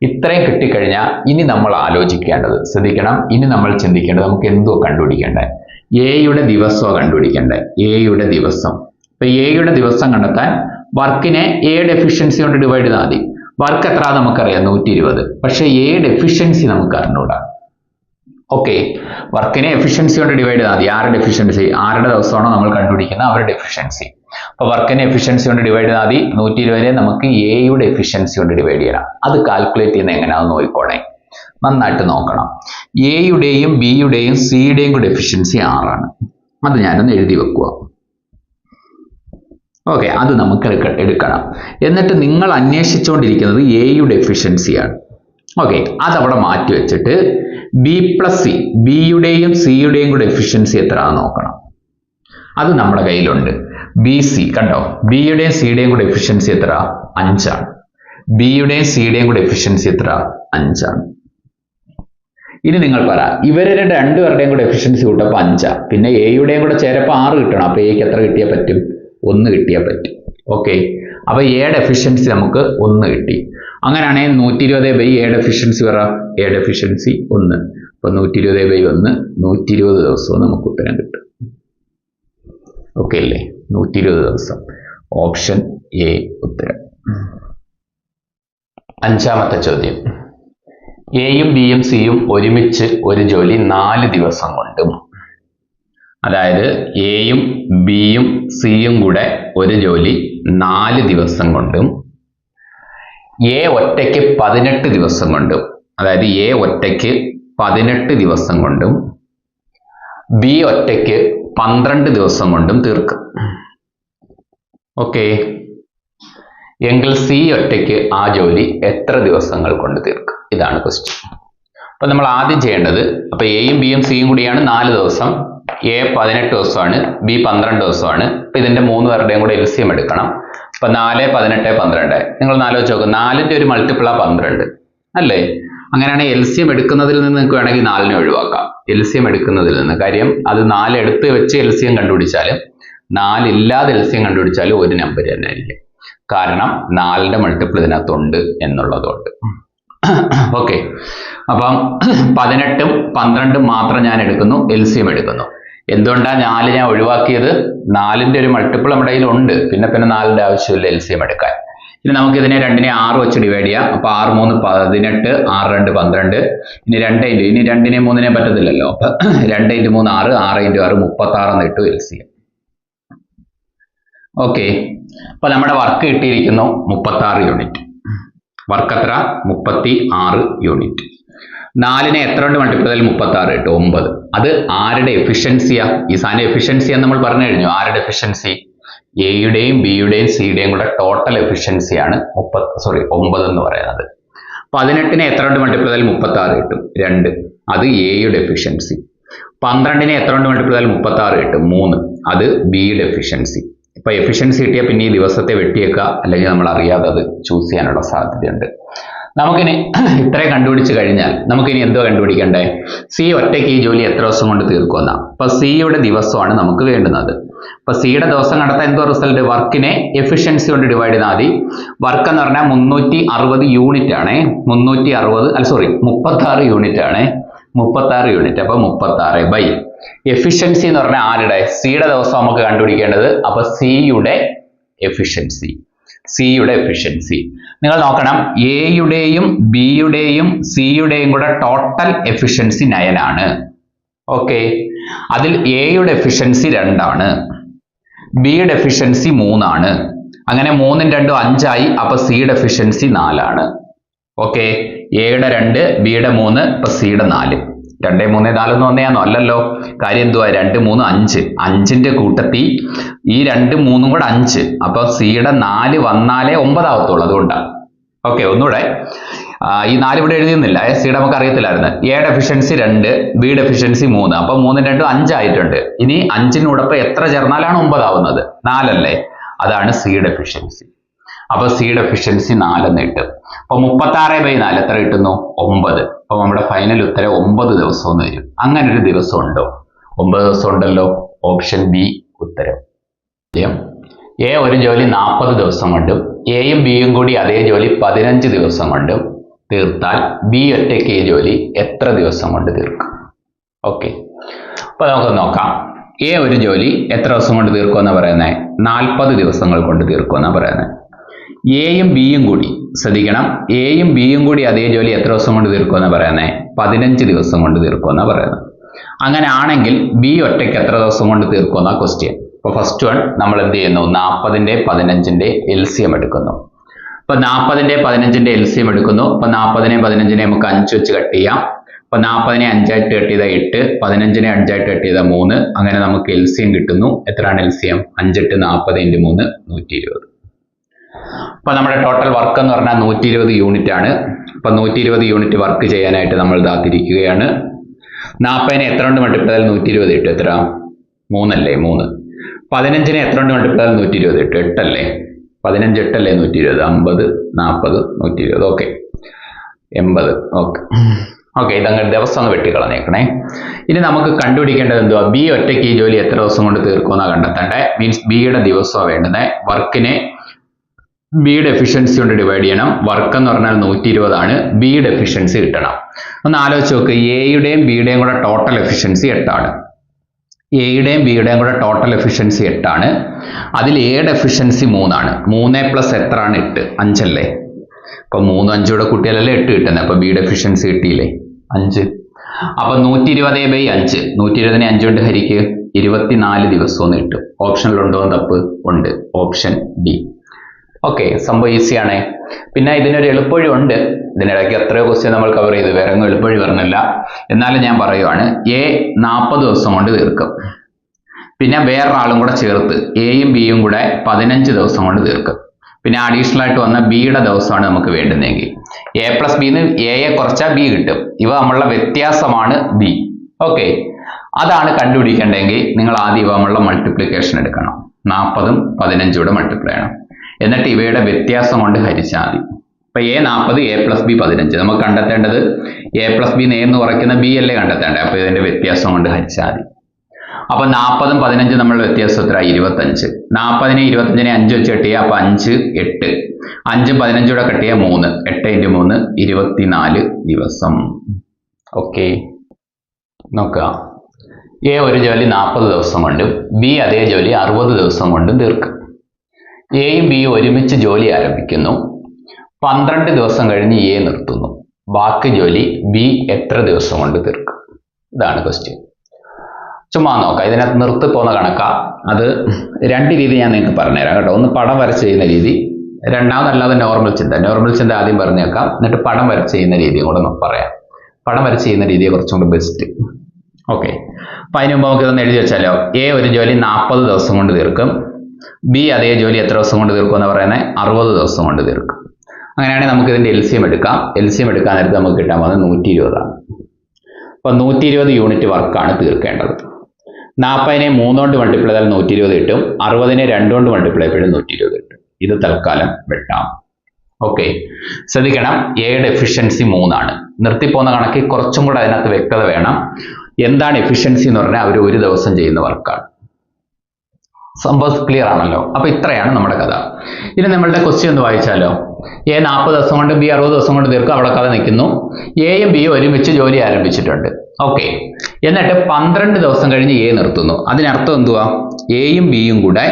ഇത്രയും കിട്ടിക്കഴിഞ്ഞാൽ ഇനി നമ്മൾ ആലോചിക്കേണ്ടത്, ശ്രദ്ധിക്കണം, ഇനി നമ്മൾ ചിന്തിക്കേണ്ടത് നമുക്ക് എന്തോ കണ്ടുപിടിക്കേണ്ടത്? എയുടെ ദിവസമാണ് കണ്ടുപിടിക്കേണ്ടത്. എയുടെ ദിവസം. ഇപ്പൊ എയുടെ ദിവസം കണ്ടെത്താൻ വർക്കിനെ എയുടെ എഫിഷ്യൻസി കൊണ്ട് ഡിവൈഡ് ചെയ്താൽ മതി. വർക്ക് എത്ര നമുക്കറിയാം? 120. പക്ഷെ എയുടെ എഫിഷ്യൻസി നമുക്ക് അറിഞ്ഞൂടാ. ഓക്കെ, വർക്കിനെ എഫിഷ്യൻസി കൊണ്ട് ഡിവൈഡ് ചെയ്താൽ മതി. ആരുടെ എഫിഷ്യൻസി? ആരുടെ ദിവസമാണോ നമ്മൾ കണ്ടുപിടിക്കുന്നത് അവരുടെ എഫിഷ്യൻസി. അപ്പൊ വർക്കിനെ എഫിഷ്യൻസി കൊണ്ട് ഡിവൈഡ് ചെയ്താൽ മതി. 120 നമുക്ക് എയുടെ എഫിഷ്യൻസി കൊണ്ട് ഡിവൈഡ് ചെയ്യണം. അത് കാൽക്കുലേറ്റ് ചെയ്യുന്നത് എങ്ങനെയാണെന്ന് നോക്കിക്കോണേ, നന്നായിട്ട് നോക്കണം. എയുടെയും ബിയുടെയും സിയുടെയും കൂടെ എഫിഷ്യൻസി 6 ആണ്. അത് ഞാനൊന്ന് എഴുതി വെക്കുക. ഓക്കെ, അത് നമുക്ക് എടുക്കണം. എന്നിട്ട് നിങ്ങൾ അന്വേഷിച്ചുകൊണ്ടിരിക്കുന്നത് എയുടെ എഫിഷ്യൻസിയാണ്. ഓക്കെ, അതവിടെ മാറ്റി വെച്ചിട്ട് ബി + സി, ബിയുടെയും സിയുടെയും കൂടെ എഫിഷ്യൻസി എത്രയാണെന്ന് നോക്കണം. അത് നമ്മുടെ കയ്യിലുണ്ട്. ബി സി കണ്ടോ, ബിയുടെയും സിയുടെയും കൂടെ എഫിഷ്യൻസി എത്ര? 5 ആണ്. ബിയുടെയും സിയുടെയും കൂടെ എഫിഷ്യൻസി എത്ര? 5 ആണ്. ഇനി നിങ്ങൾ പറ, ഇവരുടെ 2 പേരുടെയും കൂടെ എഫിഷ്യൻസി കൂട്ടപ്പോൾ 5. പിന്നെ എയുടെയും കൂടെ ചേരപ്പോൾ 6 കിട്ടണം. അപ്പൊ എക്ക് എത്ര കിട്ടിയാൽ പറ്റും? 1 കിട്ടിയാൽ പറ്റും. ഓക്കെ, അപ്പൊ എയുടെ എഫിഷ്യൻസി നമുക്ക് 1 കിട്ടി. അങ്ങനെയാണെങ്കിൽ 120/, എയുടെ എഫിഷ്യൻസി പറ. എയുടെ എഫിഷ്യൻസി 1. അപ്പൊ 120/1 120 ദിവസവും നമുക്ക് ഉത്തരം കിട്ടും. ഓക്കെ അല്ലേ? 120 ദിവസം. ഓപ്ഷൻ എ ഉത്തരം. അഞ്ചാമത്തെ ചോദ്യം. എയും ബിയും സിയും ഒരുമിച്ച് ഒരു ജോലി 4 ദിവസം കൊണ്ടും, അതായത് എയും ബിയും സിയും കൂടെ ഒരു ജോലി 4 ദിവസം കൊണ്ടും, എ ഒറ്റയ്ക്ക് 18 ദിവസം കൊണ്ടും, അതായത് എ ഒറ്റയ്ക്ക് 18 ദിവസം കൊണ്ടും ബി ഒറ്റയ്ക്ക് 12 ദിവസം കൊണ്ടും തീർക്കും. ഓക്കെ, എങ്കിൽ സി ഒറ്റയ്ക്ക് ആ ജോലി എത്ര ദിവസങ്ങൾ കൊണ്ട് തീർക്കും? ഇതാണ് ക്വസ്റ്റ്യൻ. അപ്പൊ നമ്മൾ ആദ്യം ചെയ്യേണ്ടത്, അപ്പൊ എയും ബിയും സിയും കൂടിയാണ് 4 ദിവസം, എ 18 ദിവസമാണ്, ബി 12 ദിവസമാണ്. അപ്പൊ ഇതിന്റെ 3 പേരുടെയും കൂടെ എൽസിയം എടുക്കണം. അപ്പൊ 4, 18, 12. നിങ്ങൾ ആലോചിച്ച് നോക്കുക, 4ന്റെ ഒരു മൾട്ടിപ്പിളാ 12 അല്ലേ? അങ്ങനെയാണെങ്കിൽ എൽസിയം എടുക്കുന്നതിൽ നിന്ന് നിങ്ങൾക്ക് വേണമെങ്കിൽ 4നെ ഒഴിവാക്കാം. എൽസിയം എടുക്കുന്നതിൽ നിന്ന്, കാര്യം അത് 4 എടുത്ത് വെച്ച് എൽസിയം കണ്ടുപിടിച്ചാലും 4 ഇല്ലാതെ എൽസിയം കണ്ടുപിടിച്ചാലും ഒരു നമ്പർ തന്നെ ആയിരിക്കും. കാരണം 4ന്റെ മൾട്ടിപ്പിൾ ഇതിനകത്തുണ്ട് എന്നുള്ളതുകൊണ്ട്. ഓക്കെ, അപ്പം 18ഉം 12ഉം മാത്രം ഞാൻ എടുക്കുന്നു, എൽസിയം എടുക്കുന്നു. എന്തുകൊണ്ടാണ് 4 ഞാൻ ഒഴിവാക്കിയത്? 4ന്റെ ഒരു മൾട്ടിപ്പിൾ നമ്മുടെ കയ്യിൽ ഉണ്ട്, പിന്നെ 4ന്റെ ആവശ്യമില്ല എൽസിയം എടുക്കാൻ. ഇനി നമുക്ക് ഇതിനെ 2നെ 6 വെച്ച് ഡിവൈഡ് ചെയ്യാം. അപ്പൊ 6 3 18, 6 2 12. ഇനി 2 ഇനി 2നെ 3നെ പറ്റത്തില്ലല്ലോ. അപ്പൊ 2 × 3 6, 6 × 6 36 എന്ന് ഇട്ടു എൽസിയം. ഓക്കെ, അപ്പൊ നമ്മുടെ വർക്ക് കിട്ടിയിരിക്കുന്നു 36 യൂണിറ്റ്. വർക്ക് എത്ര? 36 യൂണിറ്റ്. 4നെ എത്ര കൊണ്ട് മൾട്ടിപ്ലൈ ചെയ്താൽ 36 കിട്ടും? 9. അത് ആരുടെ എഫിഷ്യൻസിയാ? ഈ സാധനം എഫിഷ്യൻസി എന്ന് നമ്മൾ പറഞ്ഞു കഴിഞ്ഞു. ആരുടെ എഫിഷ്യൻസി? എയുടെയും ബിയുടെയും സിയുടെയും കൂടെ ടോട്ടൽ എഫിഷ്യൻസിയാണ് 9 എന്ന് പറയുന്നത്. 18നെ എത്ര കൊണ്ട് മൾട്ടിപ്ലൈ ചെയ്താൽ 36 കിട്ടും? 2. അത് എയുടെ എഫിഷ്യൻസി. 12നെ എത്ര കൊണ്ട് മൾട്ടിപ്ലൈ ചെയ്താൽ 36 കിട്ടും? 3. അത് ബിയുടെ എഫിഷ്യൻസി. ഇപ്പൊ എഫിഷ്യൻസി കിട്ടിയാൽ പിന്നെ ഈ ദിവസത്തെ വെട്ടിയേക്കുക, അല്ലെങ്കിൽ നമ്മൾ അറിയാതെ അത് ചൂസ് ചെയ്യാനുള്ള സാധ്യതയുണ്ട്. നമുക്കിനി ഇത്രയും കണ്ടുപിടിച്ച് കഴിഞ്ഞാൽ നമുക്കിനി എന്തോ കണ്ടുപിടിക്കണ്ടേ? സി ഒറ്റയ്ക്ക് ഈ ജോലി എത്ര ദിവസം കൊണ്ട് തീർക്കുമെന്ന. അപ്പൊ സിയുടെ ദിവസമാണ് നമുക്ക് വേണ്ടുന്നത്. അപ്പൊ സിയുടെ ദിവസം കണ്ടെത്താൻ എന്തോ റിസൾട്ട്? വർക്കിനെ എഫിഷ്യൻസി കൊണ്ട് ഡിവൈഡ് ചെയ്താൽ മതി. വർക്ക് എന്ന് പറഞ്ഞാൽ 360 യൂണിറ്റ് ആണേ. 36 യൂണിറ്റ് ആണേ. 36 യൂണിറ്റ്. അപ്പൊ 36 ബൈ എഫിഷ്യൻസി എന്ന് പറഞ്ഞാൽ ആരുടെ? സിയുടെ ദിവസം നമുക്ക് കണ്ടുപിടിക്കേണ്ടത്. അപ്പൊ സിയുടെ എഫിഷ്യൻസി. നിങ്ങൾ നോക്കണം, എയുടെയും ബിയുടെയും സിയുടെയും കൂടെ ടോട്ടൽ എഫിഷ്യൻസി 9 ആണ്. ഓക്കെ, അതിൽ എയുടെ എഫിഷ്യൻസി 2 ആണ്, ബിയുടെ എഫിഷ്യൻസി 3 ആണ്. അങ്ങനെ 3 × 2 5 ആയി. അപ്പൊ സിയുടെ എഫിഷ്യൻസി 4 ആണ്. ഓക്കെ, എയുടെ 2, ബിയുടെ 3, അപ്പൊ സിയുടെ 4. 2 3 4 എന്ന് വന്നെയാണോ? അല്ലല്ലോ. കാര്യം എന്തുവാ? 2 3 5. 5ന്റെ കൂട്ടത്തിൽ ഈ 2 3 കൂടെ 5. അപ്പൊ സിയുടെ 4 വന്നാലേ 9 ആവത്തുള്ളൂ. അതുകൊണ്ടാണ്. ഓക്കെ, ഒന്നുകൂടെ, ഈ 4 ഇവിടെ എഴുതിയൊന്നുമില്ല. സിയുടെ നമുക്ക് അറിയത്തില്ലായിരുന്നു. എയുടെ എഫിഷ്യൻസി 2, ബിയുടെ എഫിഷ്യൻസി 3. അപ്പൊ 3 × 2 5 ആയിട്ടുണ്ട്. ഇനി 5നോടൊപ്പം എത്ര ചേർന്നാലാണ് 9 ആവുന്നത്? 4 അല്ലേ? അതാണ് സിയുടെ എഫിഷ്യൻസി. അപ്പൊ സിയുടെ എഫിഷ്യൻസി 4 എന്ന് കിട്ടും. അപ്പൊ 36/4 എത്ര കിട്ടുന്നു? 9. അപ്പൊ നമ്മുടെ ഫൈനൽ ഉത്തരം 9 ദിവസം എന്ന് വരും. അങ്ങനെ ഒരു ദിവസം ഉണ്ടോ? 9 ദിവസം ഉണ്ടല്ലോ. ഓപ്ഷൻ ബി ഉത്തരം. എ ഒരു ജോലി 40 ദിവസം കൊണ്ടും എയും ബിയും കൂടി അതേ ജോലി 15 ദിവസം കൊണ്ടും തീർത്താൽ ബി ഒറ്റയ്ക്ക് ഈ ജോലി എത്ര ദിവസം കൊണ്ട് തീർക്കും? ഓക്കെ, അപ്പൊ നമുക്ക് നോക്കാം. എ ഒരു ജോലി എത്ര ദിവസം കൊണ്ട് തീർക്കുമെന്നാണ് പറയുന്നത്? 40 ദിവസങ്ങൾ കൊണ്ട് തീർക്കുമെന്നാണ് പറയുന്നത്. എയും ബിയും കൂടി, ശ്രദ്ധിക്കണം, എയും ബിയും കൂടി അതേ ജോലി എത്ര ദിവസം കൊണ്ട് തീർക്കുമെന്നാണ് പറയുന്നത്? 15 ദിവസം കൊണ്ട് തീർക്കുമെന്നാണ് പറയുന്നത്. അങ്ങനെ ആണെങ്കിൽ ബി ഒറ്റയ്ക്ക് എത്ര ദിവസം കൊണ്ട് തീർക്കുമെന്നാണ് ക്വസ്റ്റ്യൻ. അപ്പോൾ ഫസ്റ്റ് വൺ നമ്മൾ എന്ത് ചെയ്യുന്നു? 40ന്റെ 15ന്റെ എൽസിയം എടുക്കുന്നു. അപ്പൊ 40ന്റെ 15ന്റെ എൽസിയം എടുക്കുന്നു. അപ്പൊ 40നെ 15നെ നമുക്ക് 5 വെച്ച് കട്ട് ചെയ്യാം. അപ്പൊ 40നെ 5 ആയിട്ട് കട്ട് ചെയ്താൽ 8, 15നെ 5 ആയിട്ട് കട്ട് ചെയ്താൽ 3. അങ്ങനെ നമുക്ക് എൽസിയം കിട്ടുന്നു. എത്രയാണ് എൽസിയം? 5 8 40 × 3 120. അപ്പൊ നമ്മുടെ ടോട്ടൽ വർക്ക് എന്ന് പറഞ്ഞാൽ 120 യൂണിറ്റ് ആണ്. അപ്പൊ 120 യൂണിറ്റ് വർക്ക് ചെയ്യാനായിട്ട് നമ്മൾ തിരിക്കുകയാണ്. 40നെ എത്ര കൊണ്ട് മൾട്ടിപ്ലൈ ചെയ്താൽ 120 കിട്ടും? എത്ര? 3 അല്ലേ? 3. 15നെ എത്ര കൊണ്ട് മൾട്ടിപ്ലൈ ചെയ്താൽ 120 കിട്ടും? 8 അല്ലേ? 15 8 അല്ലേ? 120. 50 40 120. ഓക്കെ, 80. ഓക്കെ, ഇതങ്ങനെ ദിവസം ഒന്ന് വെട്ടിക്കളഞ്ഞേക്കണേ. ഇനി നമുക്ക് കണ്ടുപിടിക്കേണ്ടത് എന്തുവാ? ബി ഒറ്റയ്ക്ക് ഈ ജോലി എത്ര ദിവസം കൊണ്ട് തീർക്കുമെന്നാണ് കണ്ടെത്തേണ്ടത്. മീൻസ് ബിയുടെ ദിവസമാണ് വേണ്ടുന്നത്. വർക്കിനെ ബിയുടെ എഫിഷ്യൻസി കൊണ്ട് ഡിവൈഡ് ചെയ്യണം. വർക്ക് എന്ന് പറഞ്ഞാൽ 120 ആണ്. ബിയുടെ എഫിഷ്യൻസി കിട്ടണം. ഒന്ന് ആലോചിച്ച് നോക്ക്, എയുടെയും ബിയുടെയും കൂടെ ടോട്ടൽ എഫിഷ്യൻസി 8 ആണ്. എയുടെയും ബിയുടെയും കൂടെ ടോട്ടൽ എഫിഷ്യൻസി 8 ആണ്. അതിൽ എയുടെ എഫിഷ്യൻസി 3 ആണ്. 3 + എത്രയാണ്? 8. 5 അല്ലേ? അപ്പൊ 3 5 കൂടെ കൂട്ടിയാലല്ലേ 8 കിട്ടുന്നത്. അപ്പൊ ബിയുടെ എഫിഷ്യൻസി കിട്ടിയില്ലേ 5. അപ്പൊ 120/5, 120നെ 5 കൊണ്ട് ഹരിക്ക് 24 ദിവസം എന്ന് കിട്ടും. ഓപ്ഷനിലുണ്ടോ തപ്പ്? ഉണ്ട്, ഓപ്ഷൻ ബി. ഓക്കെ, സംഭവം ഈസിയാണ്. പിന്നെ ഇതിനൊരു എളുപ്പവഴി ഉണ്ട്. ഇതിനിടയ്ക്ക് എത്രയോ ക്വസ്റ്റ്യൻ നമ്മൾ കവർ ചെയ്തു, വേറെ ഒന്നും എളുപ്പവഴി പറഞ്ഞില്ല. എന്നാലും ഞാൻ പറയുവാണ്, എ 40 ദിവസം കൊണ്ട് തീർക്കും. പിന്നെ വേറൊരാളും കൂടെ ചേർത്ത് എയും ബിയും കൂടെ 15 ദിവസം കൊണ്ട് തീർക്കും. പിന്നെ അഡീഷണൽ ആയിട്ട് വന്ന ബിയുടെ ദിവസമാണ് നമുക്ക് വേണ്ടുന്നതെങ്കിൽ A+B എയെ കുറച്ചാൽ ബി കിട്ടും. ഇവ നമ്മളുടെ വ്യത്യാസമാണ് ബി. ഓക്കെ, അതാണ് കണ്ടുപിടിക്കേണ്ടതെങ്കിൽ നിങ്ങൾ ആദ്യം ഇവ നമ്മളുടെ മൾട്ടിപ്ലിക്കേഷൻ എടുക്കണം. 40ഉം 15 കൂടെ മൾട്ടിപ്ലൈ ചെയ്യണം. എന്നിട്ട് ഇവയുടെ വ്യത്യാസം കൊണ്ട് ഹരിച്ചാൽ മതി. അപ്പൊ A 40, A+B 15. നമുക്ക് കണ്ടെത്തേണ്ടത് A+B എന്ന് കുറയ്ക്കുന്ന ബി അല്ലേ കണ്ടെത്തേണ്ടത്. അപ്പൊ ഇതിന്റെ വ്യത്യാസം കൊണ്ട് ഹരിച്ചാൽ മതി. അപ്പൊ 40ഉം 15 നമ്മളുടെ വ്യത്യാസം എത്ര? 25. 40നെ 25നെ 5 വെച്ച് കെട്ടിയ അപ്പൊ 5 8, 5ഉം 15 കൂടെ കെട്ടിയ 3, 8 × 3 24 ദിവസം. ഓക്കെ, നോക്കുക. എ ഒരു ജോലി 40 ദിവസം കൊണ്ടും ബി അതേ ജോലി 60 ദിവസം കൊണ്ടും തീർക്കും. എയും ബിയും ഒരുമിച്ച് ജോലി ആരംഭിക്കുന്നു. 12 ദിവസം കഴിഞ്ഞ് എ നിർത്തുന്നു. ബാക്കി ജോലി ബി എത്ര ദിവസം കൊണ്ട് തീർക്കും? ഇതാണ് ക്വസ്റ്റ്യൻ. ചുമ്മാ നോക്കാം. ഇതിനകത്ത് നിർത്തി പോകുന്ന കണക്കാ. അത് 2 രീതി ഞാൻ നിങ്ങൾക്ക് പറഞ്ഞുതരാം കേട്ടോ. ഒന്ന് പടം വരച്ച് ചെയ്യുന്ന രീതി, രണ്ടാമതല്ലാതെ നോർമൽ ചിന്ത ആദ്യം പറഞ്ഞേക്കാം. എന്നിട്ട് പടം വരച്ച് ചെയ്യുന്ന രീതിയും കൂടെ നമുക്ക് പറയാം. പടം വരച്ച് ചെയ്യുന്ന രീതിയെ കുറച്ചും കൂടെ ബെസ്റ്റ്. ഓക്കെ, അപ്പൊ അതിന് മുമ്പ് നമുക്ക് ഇതൊന്ന് എഴുതി വെച്ചാലോ. എ ഒരു ജോലി 40 ദിവസം കൊണ്ട് തീർക്കും. ബി അതേ ജോലി എത്ര ദിവസം കൊണ്ട് തീർക്കും എന്ന് പറയുന്നത്? 60 ദിവസം കൊണ്ട് തീർക്കും. അങ്ങനെയാണെങ്കിൽ നമുക്ക് ഇതിന്റെ LCM എടുക്കാം. LCM എടുക്കാൻ നേരത്തെ നമുക്ക് കിട്ടാൻ പോകുന്നത് 120 ആണ്. അപ്പൊ 120 യൂണിറ്റ് വർക്കാണ് തീർക്കേണ്ടത്. 40നെ 3 കൊണ്ട് മൾട്ടിപ്ലൈ ചെയ്താൽ 120 കിട്ടും. 60നെ 2 കൊണ്ട് മൾട്ടിപ്ലൈ ചെയ്താൽ 120 കിട്ടും. ഇത് തൽക്കാലം വെട്ടാം. ഓക്കെ, ശ്രദ്ധിക്കണം, എയുടെ എഫിഷ്യൻസി 3 ആണ്. നിർത്തിപ്പോകുന്ന കണക്കിൽ കുറച്ചും കൂടെ അതിനകത്ത് വ്യക്തത വേണം. എന്താണ് എഫിഷ്യൻസി എന്ന് പറഞ്ഞാൽ അവർ ഒരു ദിവസം ചെയ്യുന്ന വർക്കാണ്. സംഭവം ക്ലിയർ ആണല്ലോ. അപ്പൊ ഇത്രയാണ് നമ്മുടെ കഥ. ഇനി നമ്മളുടെ ക്വസ്റ്റ്യൻ ഒന്ന് വായിച്ചാലോ. എ 40 ദിവസം കൊണ്ട് ബി 60 ദിവസം കൊണ്ട് തീർക്കും. അവിടെ കഥ നിൽക്കുന്നു. എയും ബിയും ഒരുമിച്ച് ജോലി ആരംഭിച്ചിട്ടുണ്ട്. ഓക്കെ, എന്നിട്ട് 12 ദിവസം കഴിഞ്ഞ് എ നിർത്തുന്നു. അതിനർത്ഥം എന്തുവാ? എയും ബിയും കൂടെ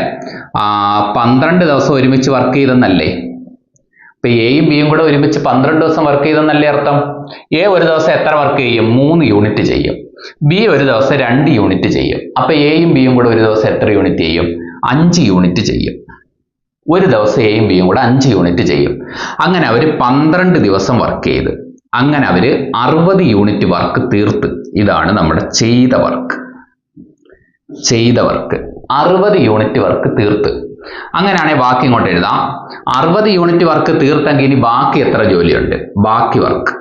12 ദിവസം ഒരുമിച്ച് വർക്ക് ചെയ്തെന്നല്ലേ. അപ്പൊ എയും ബിയും കൂടെ ഒരുമിച്ച് 12 ദിവസം വർക്ക് ചെയ്തെന്നല്ലേ അർത്ഥം. എ ഒരു ദിവസം എത്ര വർക്ക് ചെയ്യും? 3 യൂണിറ്റ് ചെയ്യും. ബി ഒരു ദിവസം 2 യൂണിറ്റ് ചെയ്യും. അപ്പൊ എയും ബിയും കൂടെ ഒരു ദിവസം എത്ര യൂണിറ്റ് ചെയ്യും? 5 യൂണിറ്റ് ചെയ്യും. ഒരു ദിവസം എയും ബിയും കൂടെ 5 യൂണിറ്റ് ചെയ്യും. അങ്ങനെ അവർ 12 ദിവസം വർക്ക് ചെയ്ത് അങ്ങനെ അവര് 60 യൂണിറ്റ് വർക്ക് തീർത്ത്. ഇതാണ് നമ്മുടെ ചെയ്ത വർക്ക്. 60 യൂണിറ്റ് വർക്ക് തീർത്ത്. അങ്ങനെയാണെങ്കിൽ ബാക്കി ഇങ്ങോട്ട് എഴുതാം. 60 യൂണിറ്റ് വർക്ക് തീർത്തെങ്കിൽ ഇനി ബാക്കി എത്ര ജോലിയുണ്ട്? ബാക്കി വർക്ക്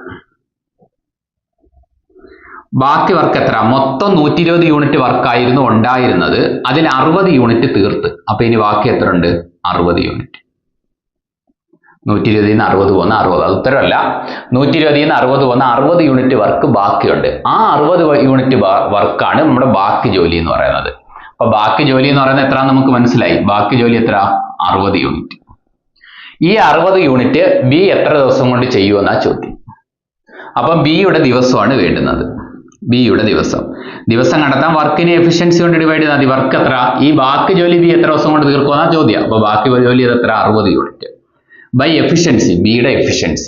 എത്ര? മൊത്തം 120 യൂണിറ്റ് വർക്കായിരുന്നു ഉണ്ടായിരുന്നത്. അതിന് 60 യൂണിറ്റ് തീർത്ത്. അപ്പൊ ഇനി ബാക്കി എത്ര ഉണ്ട്? 60 യൂണിറ്റ്. 120 നിന്ന് 60 പോകുന്ന 60. അത് ഉത്തരമല്ല. 120 നിന്ന് 60 പോകുന്ന 60 യൂണിറ്റ് വർക്ക് ബാക്കിയുണ്ട്. ആ 60 യൂണിറ്റ് വർക്കാണ് നമ്മുടെ ബാക്കി ജോലി എന്ന് പറയുന്നത്. അപ്പൊ ബാക്കി ജോലി എന്ന് പറയുന്നത് എത്ര നമുക്ക് മനസ്സിലായി. ബാക്കി ജോലി എത്ര? 60 യൂണിറ്റ്. ഈ 60 യൂണിറ്റ് ബി എത്ര ദിവസം കൊണ്ട് ചെയ്യുമെന്നാ ചോദ്യം. അപ്പൊ ബിയുടെ ദിവസമാണ് വേണ്ടുന്നത്. ബിയുടെ ദിവസം കണ്ടെത്താൻ വർക്കിനെ എഫിഷ്യൻസി കൊണ്ട് ഡിവൈഡ് ചെയ്താൽ മതി. വർക്ക് എത്ര? ഈ ബാക്കി ജോലി ബി എത്ര ദിവസം കൊണ്ട് തീർക്കുമെന്നാ ചോദ്യം. അപ്പൊ ബാക്കി ജോലി എത്ര? 60 യൂണിറ്റ് ബൈ എഫിഷ്യൻസി. ബിയുടെ എഫിഷ്യൻസി